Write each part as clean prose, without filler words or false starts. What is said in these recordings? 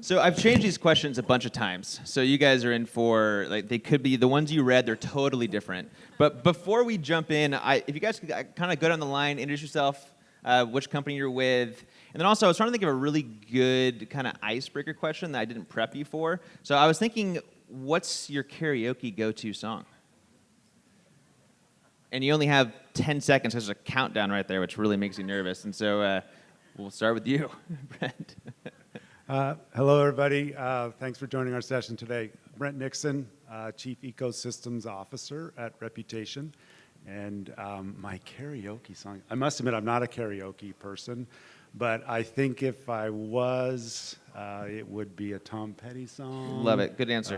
So I've changed these questions a bunch of times. So you guys are in for, like, they could be, the ones you read, they're totally different. But before we jump in, if you guys could kind of go down the line, introduce yourself, which company you're with. And then also, I was trying to think of a really good kind of icebreaker question that I didn't prep you for. So I was thinking, what's your karaoke go-to song? And you only have 10 seconds. There's a countdown right there, which really makes you nervous. And so we'll start with you, Brent. Hello, everybody. Thanks for joining our session today. Brent Nixon, Chief Ecosystems Officer at Reputation. And my karaoke song, I must admit I'm not a karaoke person, but I think if I was, it would be a Tom Petty song. Love it. Good answer.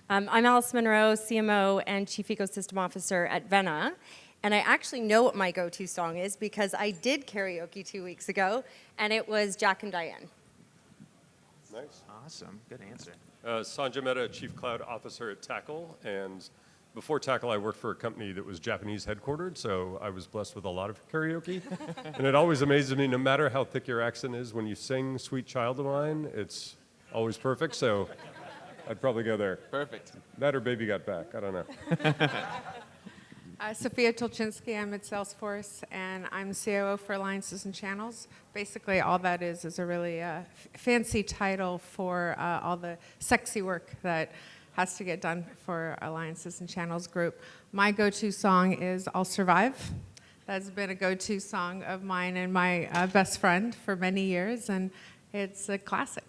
I'm Allison Munro, CMO and Chief Ecosystem Officer at Venna. And I actually know what my go-to song is because I did karaoke 2 weeks ago, and it was Jack and Diane. Nice. Awesome. Good answer. Sanjay Mehta, Chief Cloud Officer at Tackle. And before Tackle, I worked for a company that was Japanese headquartered, so I was blessed with a lot of karaoke. And it always amazes me, no matter how thick your accent is, when you sing Sweet Child of Mine, it's always perfect. So I'd probably go there. Perfect. That or Baby Got Back. I don't know. Sofia Tulchinsky, I'm at Salesforce, and I'm COO for Alliances and Channels. Basically, all that is a really fancy title for all the sexy work that has to get done for Alliances and Channels group. My go-to song is I'll Survive. That's been a go-to song of mine and my best friend for many years, and it's a classic.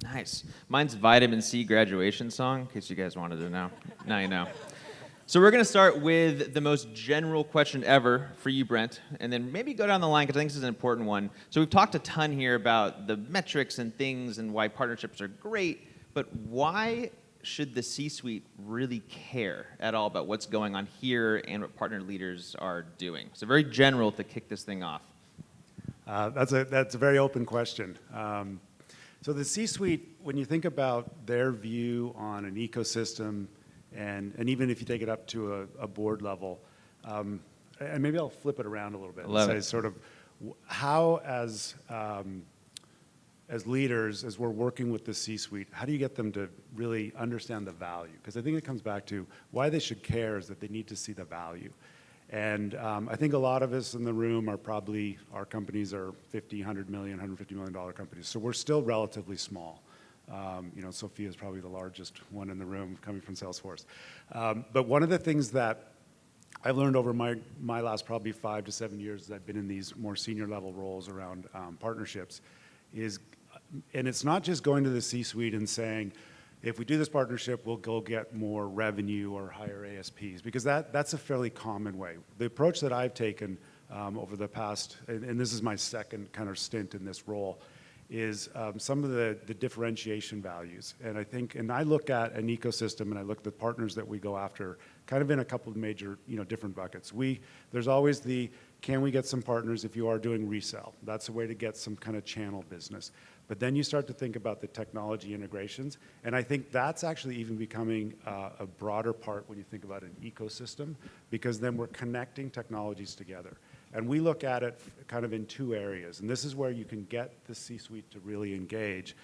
Nice. Mine's Vitamin C graduation song, in case you guys wanted to know. Now you know. So we're going to start with the most general question ever for you, Brent, and then maybe go down the line because I think this is an important one. So we've talked a ton here about the metrics and things and why partnerships are great, but why should the C-suite really care at all about what's going on here and what partner leaders are doing? So very general to kick this thing off. That's a very open question. So the C-suite, when you think about their view on an ecosystem, and even if you take it up to a board level, and maybe I'll flip it around a little bit and say sort of how as leaders, as we're working with the C-suite, how do you get them to really understand the value? Because I think it comes back to why they should care is that they need to see the value. And I think a lot of us in the room are probably, our companies are $50, $100 million, $150 million companies. So we're still relatively small. Sofia is probably the largest one in the room coming from Salesforce. But one of the things that I've learned over my last probably 5 to 7 years as I've been in these more senior level roles around partnerships is, and it's not just going to the C-suite and saying, if we do this partnership, we'll go get more revenue or higher ASPs, because that's a fairly common way. The approach that I've taken over the past, and this is my second kind of stint in this role, is some of the differentiation values. And I look at an ecosystem and I look at the partners that we go after kind of in a couple of major, different buckets. There's always can we get some partners if you are doing resell? That's a way to get some kind of channel business. But then you start to think about the technology integrations. And I think that's actually even becoming a broader part when you think about an ecosystem, because then we're connecting technologies together. And we look at it kind of in two areas. And this is where you can get the C-suite to really engage,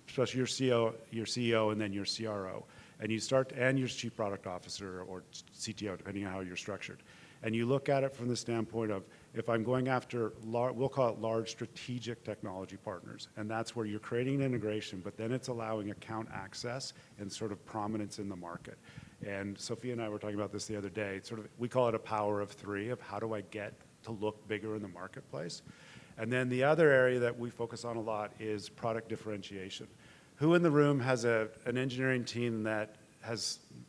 especially your CEO and then your CRO. And your Chief Product Officer or CTO, depending on how you're structured. And you look at it from the standpoint of, if I'm going after, we'll call it large strategic technology partners. And that's where you're creating an integration, but then it's allowing account access and sort of prominence in the market. And Sofia and I were talking about this the other day. We call it a power of three, of how do I get to look bigger in the marketplace. And then the other area that we focus on a lot is product differentiation. Who in the room has an engineering team that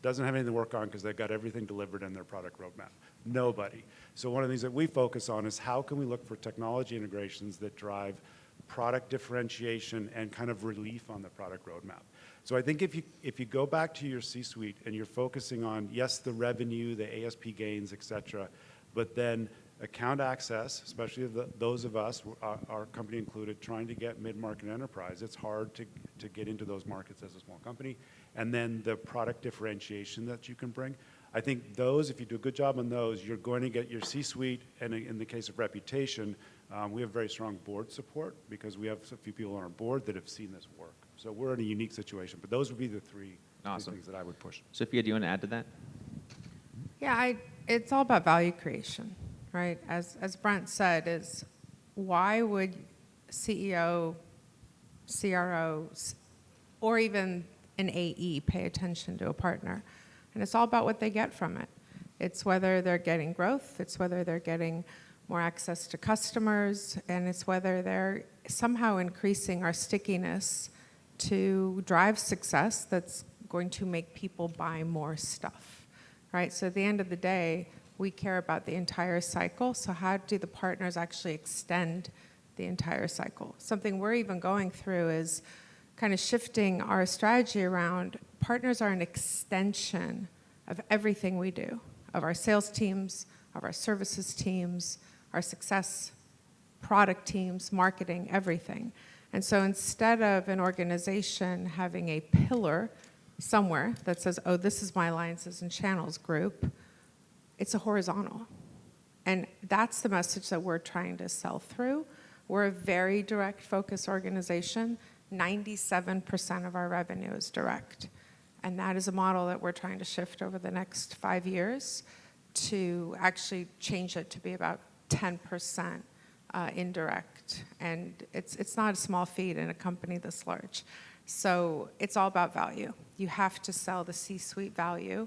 doesn't have anything to work on because they've got everything delivered in their product roadmap? Nobody. So one of the things that we focus on is how can we look for technology integrations that drive product differentiation and kind of relief on the product roadmap. So I think if you go back to your C-suite and you're focusing on, yes, the revenue, the ASP gains, et cetera, but then account access, especially those of us, our company included, trying to get mid-market enterprise, it's hard to get into those markets as a small company. And then the product differentiation that you can bring. I think those, if you do a good job on those, you're going to get your C-suite, and in the case of Reputation, We have very strong board support because we have a few people on our board that have seen this work. So we're in a unique situation, but those would be the three Awesome. things that I would push. Sophia, do you want to add to that? Yeah, it's all about value creation, right? As Brent said, is why would CEO, CRO, or even an AE pay attention to a partner? And it's all about what they get from it. It's whether they're getting growth, it's whether they're getting more access to customers, and it's whether they're somehow increasing our stickiness to drive success that's going to make people buy more stuff, right? So at the end of the day, we care about the entire cycle. So how do the partners actually extend the entire cycle? Something we're even going through is kind of shifting our strategy around partners are an extension of everything we do, of our sales teams, of our services teams, our success product teams, marketing, everything. And so instead of an organization having a pillar somewhere that says, oh, this is my alliances and channels group, it's a horizontal. And that's the message that we're trying to sell through. We're a very direct focus organization. 97% of our revenue is direct. And that is a model that we're trying to shift over the next 5 years to actually change it to be about 10% indirect. And it's not a small feat in a company this large. So it's all about value. You have to sell the C-suite value.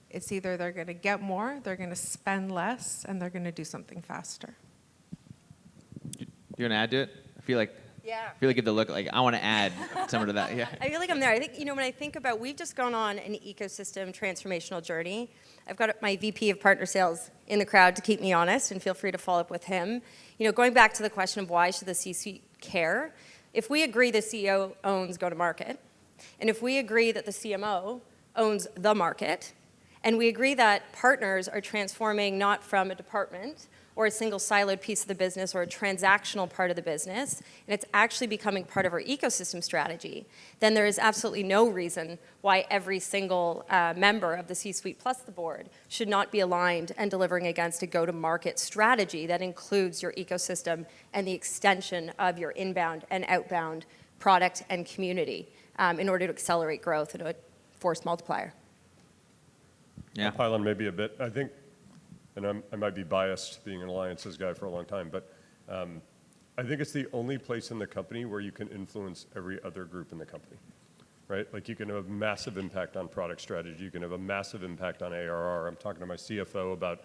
It's either they're going to get more, they're going to spend less, and they're going to do something faster. Do you want to add to it? I feel like Yeah. you have the look like I want to add something to that. Yeah. I feel like I'm there. I think, when I think about, we've just gone on an ecosystem transformational journey. I've got my VP of partner sales in the crowd to keep me honest, and feel free to follow up with him. Going back to the question of why should the C-suite care, if we agree the CEO owns go-to-market, and if we agree that the CMO owns the market, and we agree that partners are transforming not from a department or a single siloed piece of the business or a transactional part of the business, and it's actually becoming part of our ecosystem strategy, then there is absolutely no reason why every single member of the C-suite plus the board should not be aligned and delivering against a go-to-market strategy that includes your ecosystem and the extension of your inbound and outbound product and community in order to accelerate growth and a force multiplier. Yeah. I'll pile on maybe a bit. I think, and I might be biased being an alliances guy for a long time, but I think it's the only place in the company where you can influence every other group in the company, right? Like you can have a massive impact on product strategy. You can have a massive impact on ARR. I'm talking to my CFO about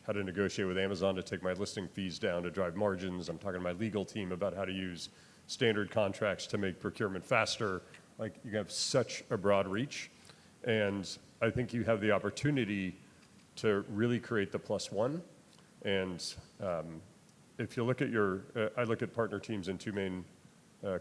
how to negotiate with Amazon to take my listing fees down to drive margins. I'm talking to my legal team about how to use standard contracts to make procurement faster. Like you have such a broad reach. And I think you have the opportunity to really create the plus one. And if you look at I look at partner teams in two main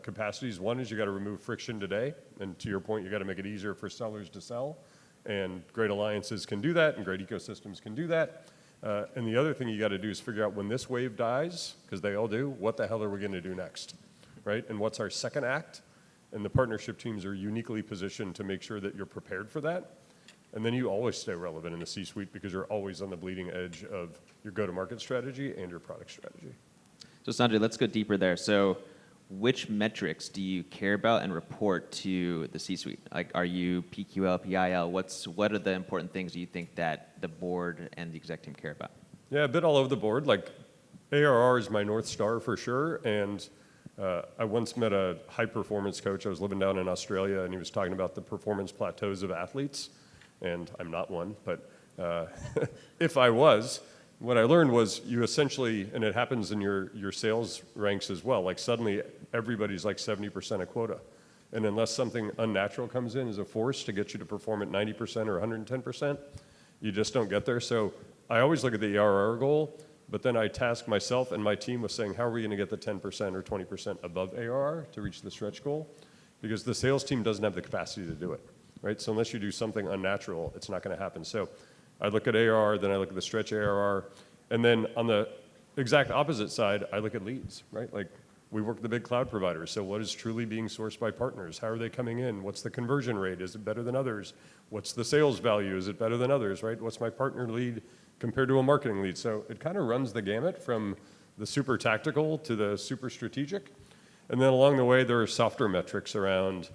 capacities. One is you got to remove friction today. And to your point, you got to make it easier for sellers to sell. And great alliances can do that, and great ecosystems can do that. And the other thing you got to do is figure out when this wave dies, because they all do, what the hell are we going to do next, right? And what's our second act? And the partnership teams are uniquely positioned to make sure that you're prepared for that. And then you always stay relevant in the C-suite because you're always on the bleeding edge of your go-to-market strategy and your product strategy. So Sanjay, let's go deeper there. So which metrics do you care about and report to the C-suite? Like, are you PQL, PIL? What are the important things do you think that the board and the exec team care about? Yeah, a bit all over the board. Like ARR is my North Star for sure. And I once met a high-performance coach. I was living down in Australia, and he was talking about the performance plateaus of athletes. And I'm not one, but if I was, what I learned was you essentially, and it happens in your sales ranks as well, like suddenly everybody's like 70% of quota. And unless something unnatural comes in as a force to get you to perform at 90% or 110%, you just don't get there. So I always look at the ARR goal, but then I task myself and my team with saying, how are we going to get the 10% or 20% above ARR to reach the stretch goal? Because the sales team doesn't have the capacity to do it, right? So unless you do something unnatural, it's not going to happen. So I look at ARR, then I look at the stretch ARR, and then on the exact opposite side, I look at leads, right? Like we work with the big cloud providers, so what is truly being sourced by partners? How are they coming in? What's the conversion rate? Is it better than others? What's the sales value? Is it better than others, right? What's my partner lead compared to a marketing lead? So it kind of runs the gamut from the super tactical to the super strategic. And then along the way, there are softer metrics around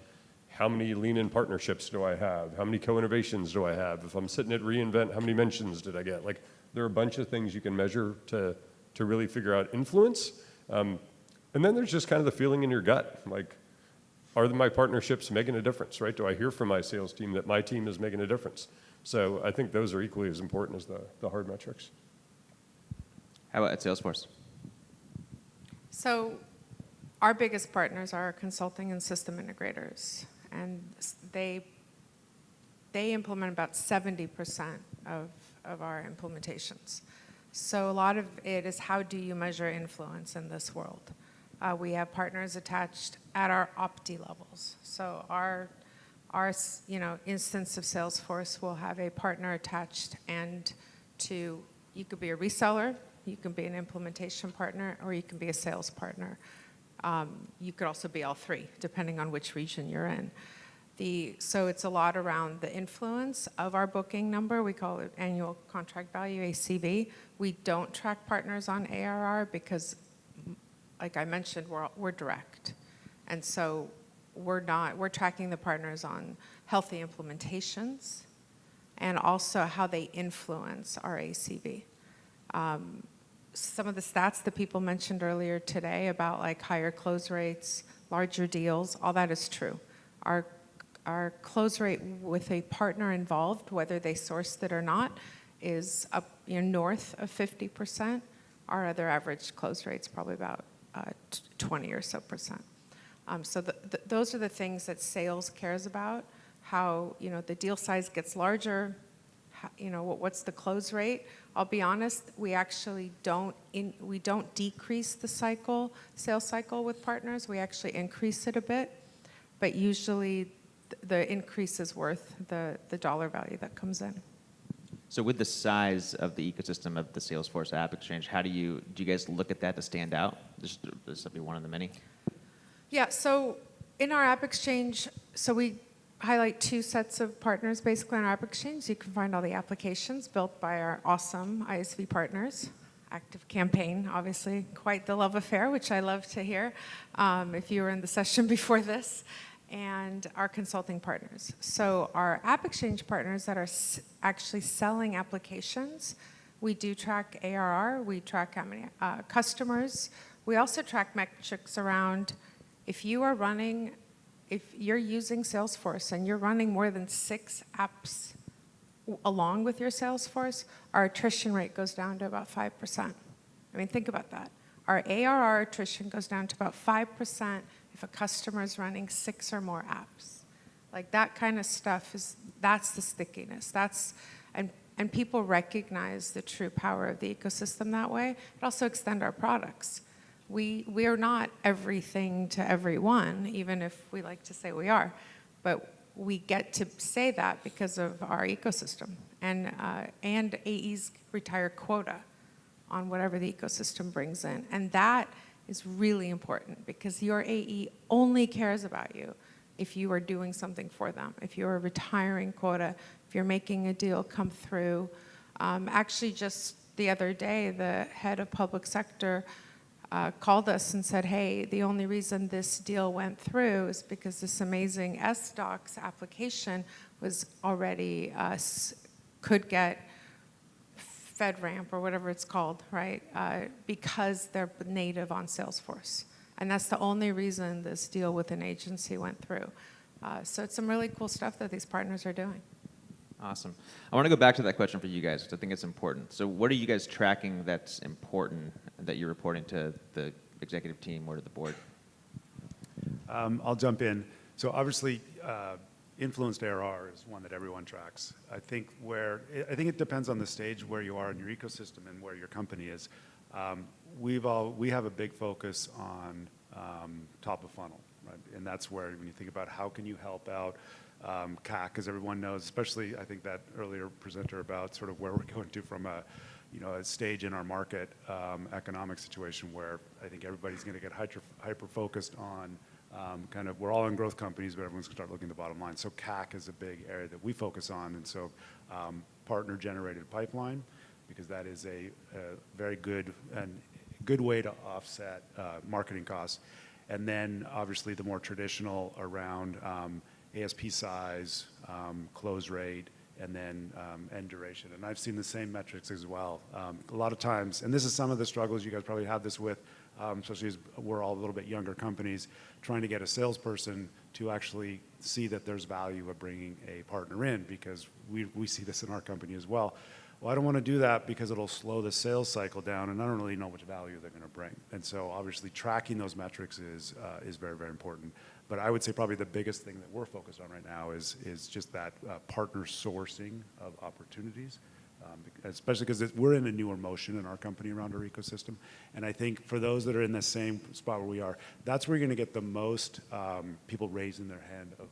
how many lean-in partnerships do I have? How many co-innovations do I have? If I'm sitting at reInvent, how many mentions did I get? Like, there are a bunch of things you can measure to really figure out influence. And then there's just kind of the feeling in your gut. Like, are my partnerships making a difference, right? Do I hear from my sales team that my team is making a difference? So I think those are equally as important as the hard metrics. How about at Salesforce? So our biggest partners are consulting and system integrators, and they implement about 70% of our implementations. So a lot of it is, how do you measure influence in this world? We have partners attached at our opti levels. So our instance of Salesforce will have a partner attached, and you could be a reseller, you can be an implementation partner, or you can be a sales partner. You could also be all three, depending on which region you're in. So it's a lot around the influence of our booking number. We call it annual contract value, ACV. We don't track partners on ARR because, like I mentioned, we're direct. And so we're tracking the partners on healthy implementations and also how they influence our ACV. Some of the stats that people mentioned earlier today about like higher close rates, larger deals, all that is true. Our close rate with a partner involved, whether they sourced it or not, is up north of 50%. Our other average close rate's probably about 20 or so percent. So those are the things that sales cares about. How the deal size gets larger. What's the close rate? I'll be honest, we actually don't decrease the sales cycle with partners. We actually increase it a bit, but usually the increase is worth the dollar value that comes in. So with the size of the ecosystem of the Salesforce App Exchange, do you guys look at that to stand out? This will be one of the many. Yeah, so in our App Exchange, so we highlight two sets of partners basically on our App Exchange. You can find all the applications built by our awesome ISV partners. ActiveCampaign, obviously, quite the love affair, which I love to hear if you were in the session before this, and our consulting partners. So our App Exchange partners that are actually selling applications, we do track ARR, we track how many customers. We also track metrics around if you're using Salesforce and you're running more than 6 apps along with your Salesforce, our attrition rate goes down to about 5%. I mean, think about that. Our ARR attrition goes down to about 5% if a customer is running 6 or more apps. Like that kind of stuff that's the stickiness. And people recognize the true power of the ecosystem that way. It also extends our products. We are not everything to everyone, even if we like to say we are, but we get to say that because of our ecosystem. And AEs retire quota on whatever the ecosystem brings in. And that is really important because your AE only cares about you if you are doing something for them, if you're retiring quota, if you're making a deal come through. Actually, just the other day, the head of public sector called us and said, hey, the only reason this deal went through is because this amazing SDocs application was already, could get FedRAMP or whatever it's called, right? Because they're native on Salesforce. And that's the only reason this deal with an agency went through. So it's some really cool stuff that these partners are doing. Awesome. I want to go back to that question for you guys because I think it's important. So what are you guys tracking that's important that you're reporting to the executive team or to the board? I'll jump in. So obviously, influenced ARR is one that everyone tracks. I think it depends on the stage where you are in your ecosystem and where your company is. We have a big focus on top of funnel, right? And that's where when you think about how can you help out CAC, as everyone knows, especially I think that earlier presenter about sort of where we're going to from a stage in our market economic situation where I think everybody's going to get hyper focused on kind of we're all in growth companies, but everyone's going to start looking at the bottom line. So CAC is a big area that we focus on, and so partner generated pipeline because that is a very good and good way to offset marketing costs. And then obviously the more traditional around ASP size, close rate, and then end duration. And I've seen the same metrics as well. A lot of times, and this is some of the struggles you guys probably have this with, especially as we're all a little bit younger companies, trying to get a salesperson to actually see that there's value of bringing a partner in, because we see this in our company as well. Well, I don't want to do that because it'll slow the sales cycle down, and I don't really know which value they're going to bring. And so obviously tracking those metrics is very, very important. But I would say probably the biggest thing that we're focused on right now is just that partner sourcing of opportunities, especially because we're in a newer motion in our company around our ecosystem. And I think for those that are in the same spot where we are, that's where you're going to get the most people raising their hand of,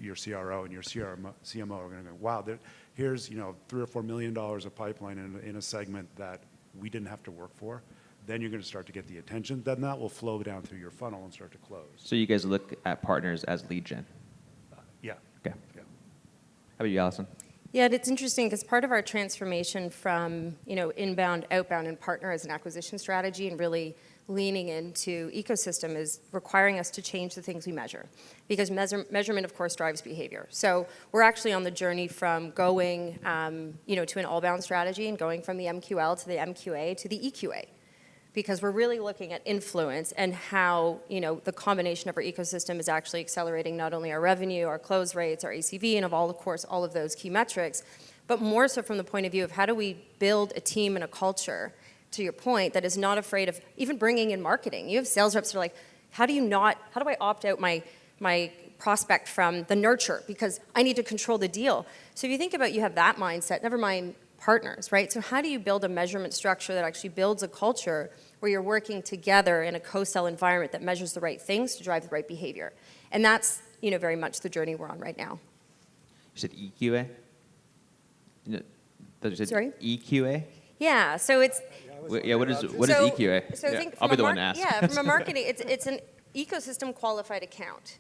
your CRO and your CMO are going to go, wow, here's $3 or $4 million of pipeline in a segment that we didn't have to work for. Then you're going to start to get the attention. Then that will flow down through your funnel and start to close. So you guys look at partners as lead gen? Yeah. Okay. Yeah. How about you, Allison? Yeah, and it's interesting because part of our transformation from inbound, outbound, and partner as an acquisition strategy and really leaning into ecosystem is requiring us to change the things we measure, because measurement, of course, drives behavior. So we're actually on the journey from going, to an all-bound strategy and going from the MQL to the MQA to the EQA, because we're really looking at influence and how the combination of our ecosystem is actually accelerating not only our revenue, our close rates, our ACV, and of course all of those key metrics, but more so from the point of view of how do we build a team and a culture, to your point, that is not afraid of even bringing in marketing. You have sales reps that are like, how do I opt out my prospect from the nurture because I need to control the deal? So if you think about, you have that mindset, never mind partners, right? So how do you build a measurement structure that actually builds a culture where you're working together in a co-sell environment that measures the right things to drive the right behavior? And that's, very much the journey we're on right now. You said EQA? Sorry? EQA? Yeah, so it's... What is EQA? So I think I'll be the one to ask. Yeah, from a marketing, it's an ecosystem qualified account.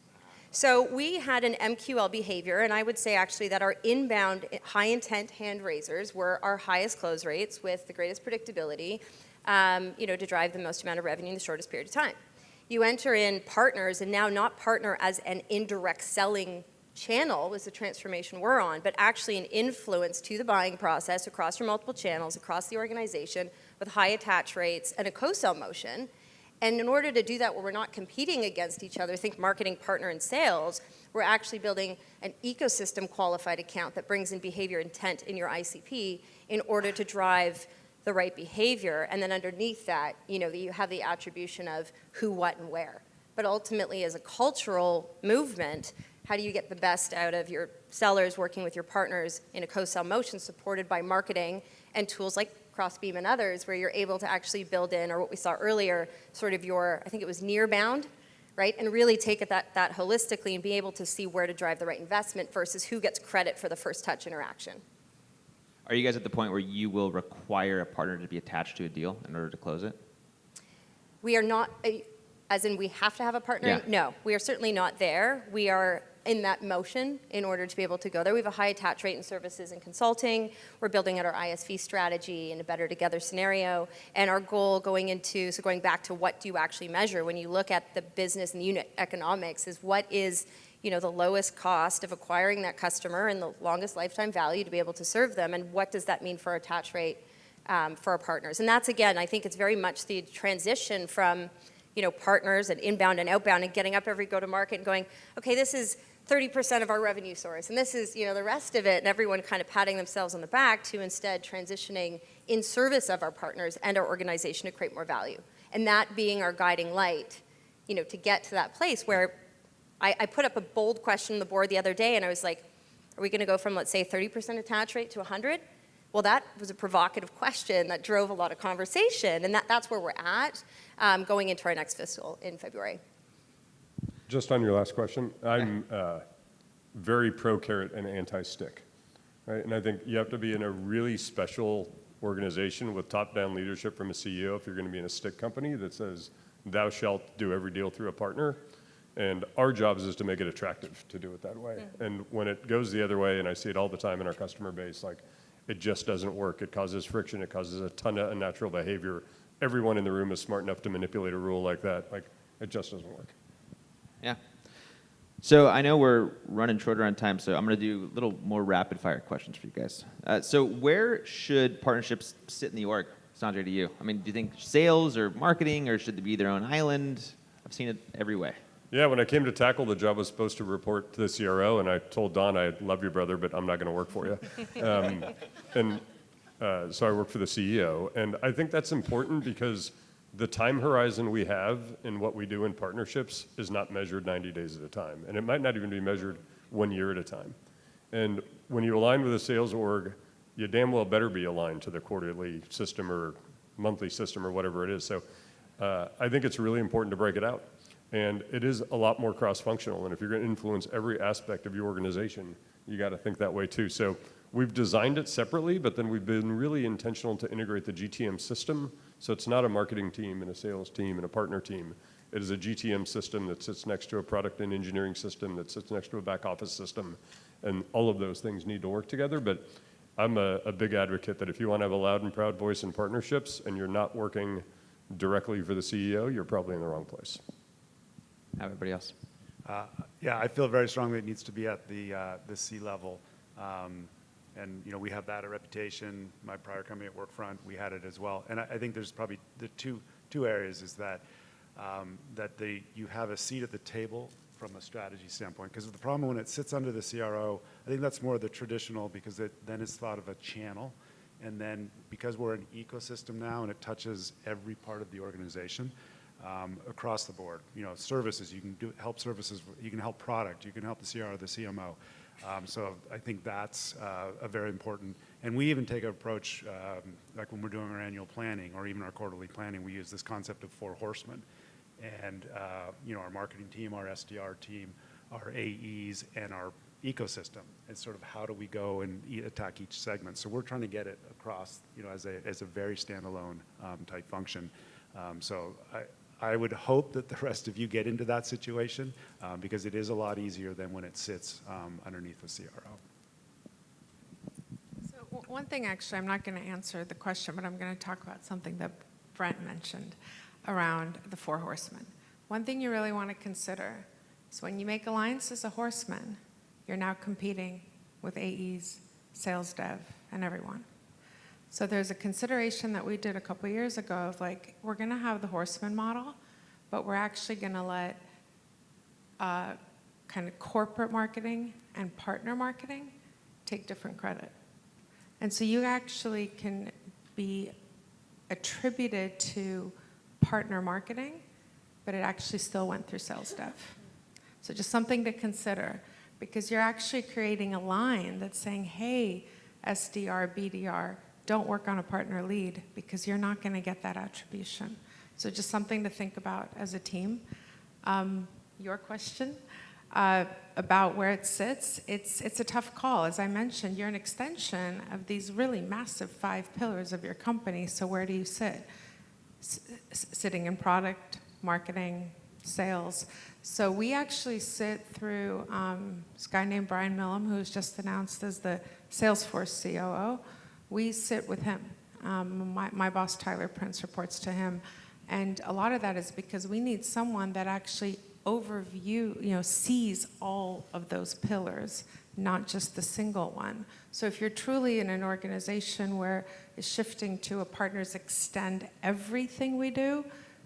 So we had an MQL behavior, and I would say actually that our inbound high intent hand raisers were our highest close rates with the greatest predictability, to drive the most amount of revenue in the shortest period of time. You enter in partners, and now not partner as an indirect selling channel was the transformation we're on, but actually an influence to the buying process across your multiple channels, across the organization, with high attach rates and a co-sell motion. And in order to do that where we're not competing against each other, think marketing, partner, and sales, we're actually building an ecosystem qualified account that brings in behavior intent in your ICP in order to drive the right behavior. And then underneath that, you have the attribution of who, what, and where. But ultimately, as a cultural movement, how do you get the best out of your sellers working with your partners in a co-sell motion supported by marketing and tools like Crossbeam and others, where you're able to actually build in, or what we saw earlier, sort of I think it was near bound, right? And really take it that holistically and be able to see where to drive the right investment versus who gets credit for the first touch interaction. Are you guys at the point where you will require a partner to be attached to a deal in order to close it? We are not, as in we have to have a partner? Yeah. No, we are certainly not there. We are in that motion in order to be able to go there. We have a high attach rate in services and consulting. We're building out our ISV strategy in a better together scenario. And our goal going back to what do you actually measure when you look at the business and the unit economics is what is the lowest cost of acquiring that customer and the longest lifetime value to be able to serve them, and what does that mean for our attach rate for our partners. And that's, again, I think it's very much the transition from partners and inbound and outbound and getting up every go-to-market and going, okay, this is 30% of our revenue source, and this is, the rest of it, and everyone kind of patting themselves on the back, to instead transitioning in service of our partners and our organization to create more value. And that being our guiding light, to get to that place where I put up a bold question on the board the other day, and I was like, are we going to go from, let's say, 30% attach rate to 100? Well, that was a provocative question that drove a lot of conversation, and that's where we're at going into our next fiscal in February. Just on your last question, I'm very pro-carrot and anti-stick, right? And I think you have to be in a really special organization with top-down leadership from a CEO if you're going to be in a stick company that says, thou shalt do every deal through a partner. And our job is to make it attractive to do it that way. Yeah. And when it goes the other way, and I see it all the time in our customer base, like, it just doesn't work. It causes friction. It causes a ton of unnatural behavior everyone in the room is smart enough to manipulate a rule like that. Like, it just doesn't work. Yeah. So I know we're running shorter on time, so I'm going to do a little more rapid fire questions for you guys. So where should partnerships sit in the org? Sanjay, to you. I mean, do you think sales or marketing, or should they be their own island? I've seen it every way. Yeah, when I came to Tackle, the job was supposed to report to the CRO, and I told Don, I love you, brother, but I'm not going to work for you. So I work for the CEO, and I think that's important because the time horizon we have in what we do in partnerships is not measured 90 days at a time, and it might not even be measured 1 year at a time. And when you align with a sales org, you damn well better be aligned to the quarterly system or monthly system or whatever it is. So I think it's really important to break it out. And it is a lot more cross-functional, and if you're going to influence every aspect of your organization, you got to think that way too. So we've designed it separately, but then we've been really intentional to integrate the GTM system. So it's not a marketing team and a sales team and a partner team. It is a GTM system that sits next to a product and engineering system that sits next to a back office system. And all of those things need to work together. But I'm a big advocate that if you want to have a loud and proud voice in partnerships and you're not working directly for the CEO, you're probably in the wrong place. How about everybody else? Yeah, I feel very strongly it needs to be at the C level. And we have that at Reputation. My prior company at Workfront, we had it as well. And I think there's probably the two areas is that you have a seat at the table from a strategy standpoint. Because the problem when it sits under the CRO, I think that's more the traditional because then it's thought of a channel. And then because we're an ecosystem now and it touches every part of the organization across the board, services, you can help services, you can help product, you can help the CRO, the CMO. So I think that's a very important, and we even take an approach, like when we're doing our annual planning or even our quarterly planning, we use this concept of 4 horsemen. And our marketing team, our SDR team, our AEs, and our ecosystem. And sort of how do we go and attack each segment. So we're trying to get it across, as a very standalone type function. So I would hope that the rest of you get into that situation because it is a lot easier than when it sits underneath the CRO. So one thing, actually, I'm not going to answer the question, but I'm going to talk about something that Brent mentioned around the 4 horsemen. One thing you really want to consider is when you make alliance as a horseman, you're now competing with AEs, sales dev, and everyone. So there's a consideration that we did a couple years ago of we're going to have the horseman model, but we're actually going to let kind of corporate marketing and partner marketing take different credit. And so you actually can be attributed to partner marketing, but it actually still went through sales dev. So just something to consider, because you're actually creating a line that's saying, hey, SDR, BDR, don't work on a partner lead because you're not going to get that attribution. So just something to think about as a team. Your question about where it sits, it's a tough call. As I mentioned, you're an extension of these really massive 5 pillars of your company. So where do you sit? Sitting in product, marketing, sales. So we actually sit through this guy named Brian Millham, who's just announced as the Salesforce COO. We sit with him. My boss, Tyler Prince, reports to him. And a lot of that is because we need someone that actually sees all of those pillars, not just the single one. So if you're truly in an organization where it's shifting to a partners extend everything we do,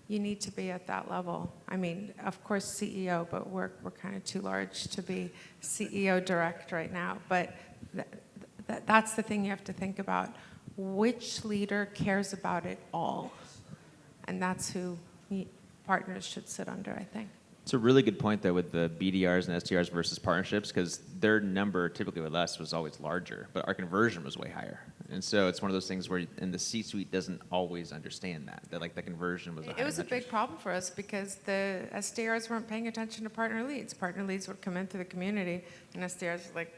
you need to be at that level. I mean, of course, CEO, but we're kind of too large to be CEO direct right now. But that's the thing you have to think about. Which leader cares about it all? And that's who partners should sit under, I think. It's a really good point, though, with the BDRs and SDRs versus partnerships, because their number typically with us was always larger, but our conversion was way higher. And so it's one of those things where, and the C-suite doesn't always understand that the conversion was a higher It was a metric. big problem for us because the SDRs weren't paying attention to partner leads. Partner leads would come into the community, and SDRs would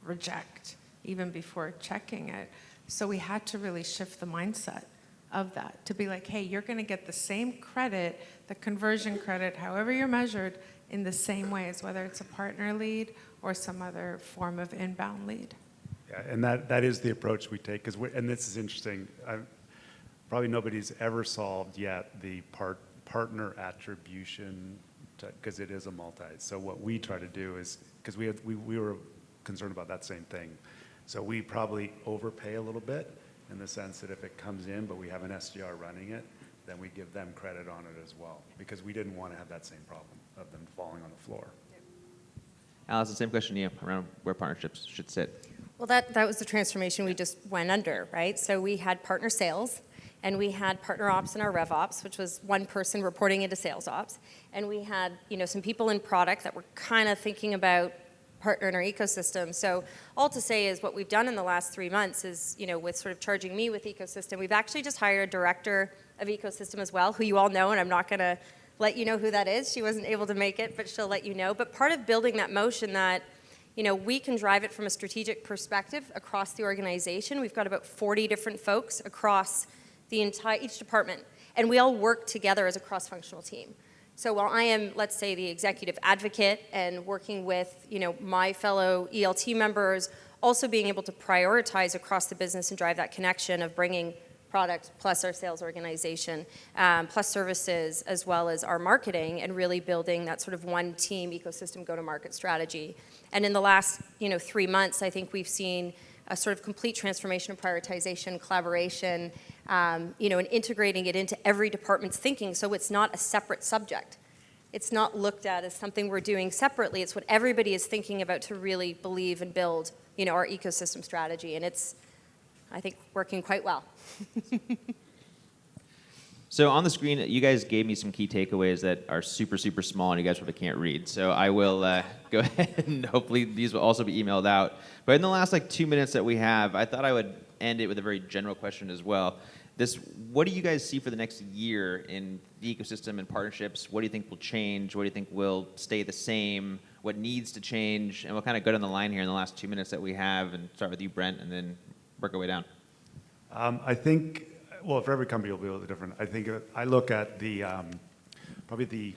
reject even before checking it. So we had to really shift the mindset of that to be hey, you're going to get the same credit, the conversion credit, however you're measured, in the same ways, whether it's a partner lead or some other form of inbound lead. Yeah, and that is the approach we take, and this is interesting. probably nobody's ever solved yet the partner attribution, because it is a multi. So what we try to do is, because we were concerned about that same thing. So we probably overpay a little bit in the sense that if it comes in, but we have an SDR running it, then we give them credit on it as well, because we didn't want to have that same problem of them falling on the floor. Allison, same question to you around where partnerships should sit. Well, that was the transformation we just went under, right? So we had partner sales, and we had partner ops in our rev ops, which was one person reporting into sales ops, and we had some people in product that were kind of thinking about partner in our ecosystem. So all to say is what we've done in the last 3 months is, with sort of charging me with ecosystem, we've actually just hired a director of ecosystem as well, who you all know, and I'm not going to let you know who that is. She wasn't able to make it, but she'll let you know. But part of building that motion that we can drive it from a strategic perspective across the organization. We've got about 40 different folks across each department, and we all work together as a cross-functional team. So while I am, let's say, the executive advocate and working with, my fellow ELT members, also being able to prioritize across the business and drive that connection of bringing product plus our sales organization, plus services, as well as our marketing, and really building that sort of one team ecosystem go-to-market strategy. And in the last, 3 months, I think we've seen a sort of complete transformation of prioritization, collaboration, and integrating it into every department's thinking, so it's not a separate subject. It's not looked at as something we're doing separately. It's what everybody is thinking about to really believe and build, our ecosystem strategy, and it's, I think, working quite well. So on the screen, you guys gave me some key takeaways that are super, super small, and you guys probably can't read. So I will go ahead, and hopefully these will also be emailed out. But in the last 2 minutes that we have, I thought I would end it with a very general question as well. What do you guys see for the next year in the ecosystem and partnerships? What do you think will change? What do you think will stay the same? What needs to change? And we'll kind of go down the line here in the last 2 minutes that we have, and start with you, Brent, and then work our way down. I think, well, for every company it'll be a little different. I think I look at probably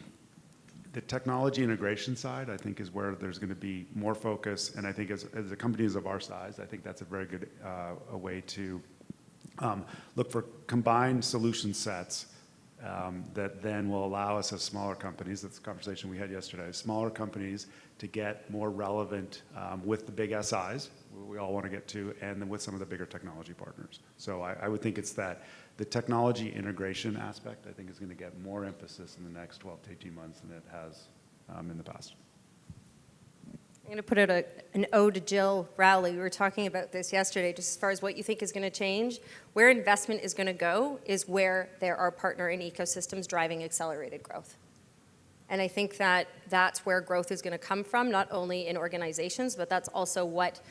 the technology integration side, I think, is where there's going to be more focus. And I think as the companies of our size, I think that's a very good a way to look for combined solution sets that then will allow us as smaller companies, that's the conversation we had yesterday, smaller companies to get more relevant with the big SIs, we all want to get to, and then with some of the bigger technology partners. So I would think it's that the technology integration aspect, I think, is going to get more emphasis in the next 12 to 18 months than it has in the past. I'm going to put out an ode to Jill Rowley. We were talking about this yesterday, just as far as what you think is going to change. Where investment is going to go is where there are partner and ecosystems driving accelerated growth. And I think that that's where growth is going to come from, not only in organizations, but that's also what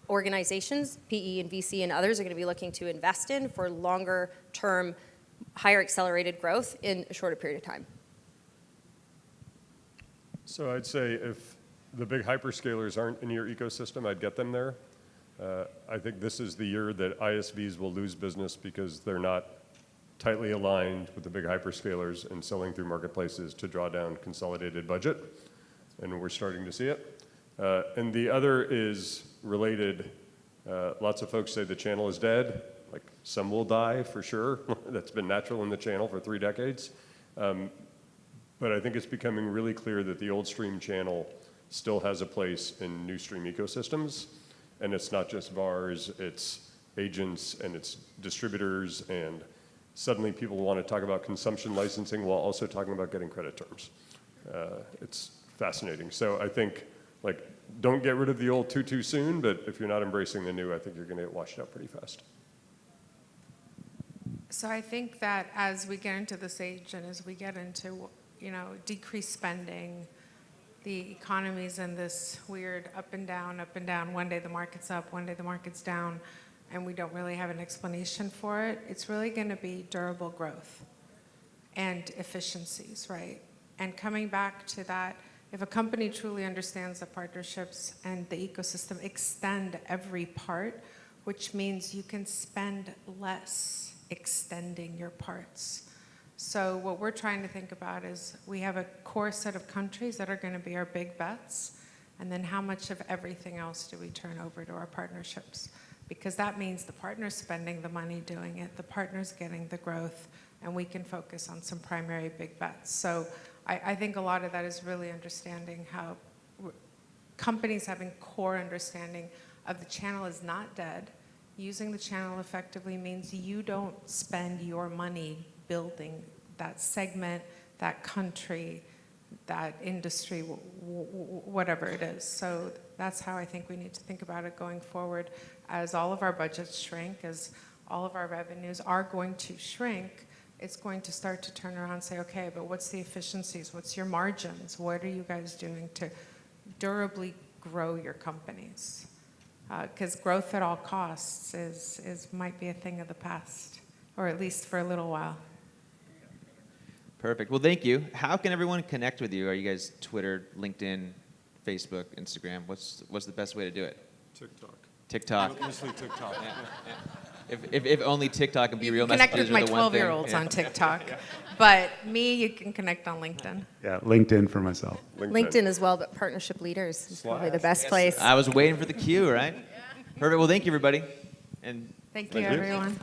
organizations, PE and VC and others, are going to be looking to invest in for longer term, higher accelerated growth in a shorter period of time. So I'd say if the big hyperscalers aren't in your ecosystem, I'd get them there. I think this is the year that ISVs will lose business because they're not tightly aligned with the big hyperscalers and selling through marketplaces to draw down consolidated budget, and we're starting to see it. And the other is related. Lots of folks say the channel is dead. Like, some will die for sure. That's been natural in the channel for 3 decades. But I think it's becoming really clear that the old stream channel still has a place in new stream ecosystems. And it's not just VARs, it's agents and it's distributors, and suddenly people want to talk about consumption licensing while also talking about getting credit terms. It's fascinating. So I think, don't get rid of the old too soon, but if you're not embracing the new, I think you're going to get washed out pretty fast. So I think that as we get into this age and as we get into, decreased spending, the economy's in this weird up and down. One day the market's up, one day the market's down, and we don't really have an explanation for it. It's really going to be durable growth and efficiencies, right? And coming back to that, if a company truly understands the partnerships and the ecosystem extend every part, which means you can spend less extending your parts. So what we're trying to think about is we have a core set of countries that are going to be our big bets, and then how much of everything else do we turn over to our partnerships? because that means the partner's spending the money doing it, the partner's getting the growth, and we can focus on some primary big bets. So I think a lot of that is really understanding how companies having core understanding of the channel is not dead. Using the channel effectively means you don't spend your money building that segment, that country, that industry, whatever it is. So that's how I think we need to think about it going forward. As all of our budgets shrink, as all of our revenues are going to shrink, it's going to start to turn around and say, okay, but what's the efficiencies? What's your margins? What are you guys doing to durably grow your companies? Because growth at all costs might be a thing of the past, or at least for a little while. Perfect. Well, thank you. How can everyone connect with you? Are you guys Twitter, LinkedIn, Facebook, Instagram? What's the best way to do it? TikTok. TikTok. Mostly TikTok. If only TikTok can be You real can connect messages with my are the one thing. 12-year-olds on TikTok. But me, you can connect on LinkedIn. Yeah, LinkedIn for myself. LinkedIn as well, but partnership leaders is probably the best place. I was waiting for the cue, right? Perfect. Well, thank you, everybody. And Thank you, everyone.